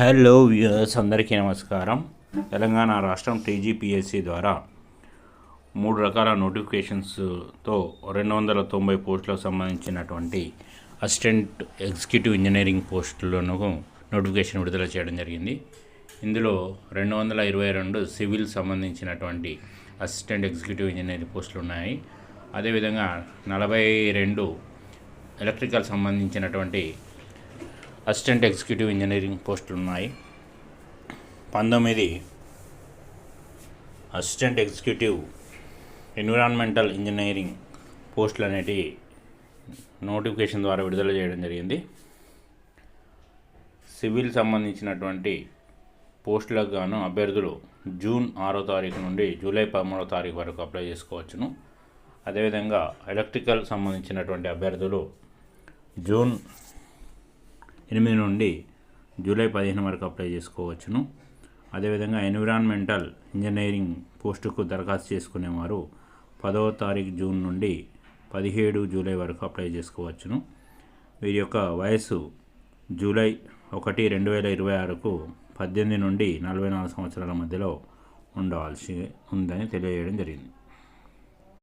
Hello viewers, అందరికీ నమస్కారం. తెలంగాణ రాష్ట్రం టీజీపీఎస్సీ ద్వారా 3 రకాల నోటిఫికేషన్స్తో 290 పోస్టులకు సంబంధించినటువంటి అసిస్టెంట్ ఎగ్జిక్యూటివ్ ఇంజనీరింగ్ పోస్టులను నోటిఫికేషన్ విడుదల చేయడం జరిగింది. ఇందులో 222 సివిల్ సంబంధించినటువంటి అసిస్టెంట్ ఎగ్జిక్యూటివ్ ఇంజనీరింగ్ పోస్టులు ఉన్నాయి. అదేవిధంగా 42 ఎలక్ట్రికల్ సంబంధించినటువంటి అసిస్టెంట్ ఎగ్జిక్యూటివ్ ఇంజనీరింగ్ పోస్టులు ఉన్నాయి. 19 అసిస్టెంట్ ఎగ్జిక్యూటివ్ ఎన్విరాన్మెంటల్ ఇంజనీరింగ్ పోస్టులు అనేటి నోటిఫికేషన్ ద్వారా విడుదల చేయడం జరిగింది. సివిల్ సంబంధించినటువంటి పోస్టులకు గాను అభ్యర్థులు జూన్ 6వ తారీఖు నుండి జూలై 13వ తారీఖు వరకు అప్లై చేసుకోవచ్చును. అదేవిధంగా ఎలక్ట్రికల్ సంబంధించినటువంటి అభ్యర్థులు జూన్ 8 నుండి జూలై 15 వరకు అప్లై చేసుకోవచ్చును. అదేవిధంగా ఎన్విరాన్మెంటల్ ఇంజనీరింగ్ పోస్టుకు దరఖాస్తు చేసుకునేవారు 10వ తారీఖు జూన్ నుండి 17 జూలై వరకు అప్లై చేసుకోవచ్చును. వీరి యొక్క వయసు జూలై 1, 2026కు 18 నుండి 44 సంవత్సరాల మధ్యలో ఉండవలసి ఉందని తెలియజేయడం జరిగింది.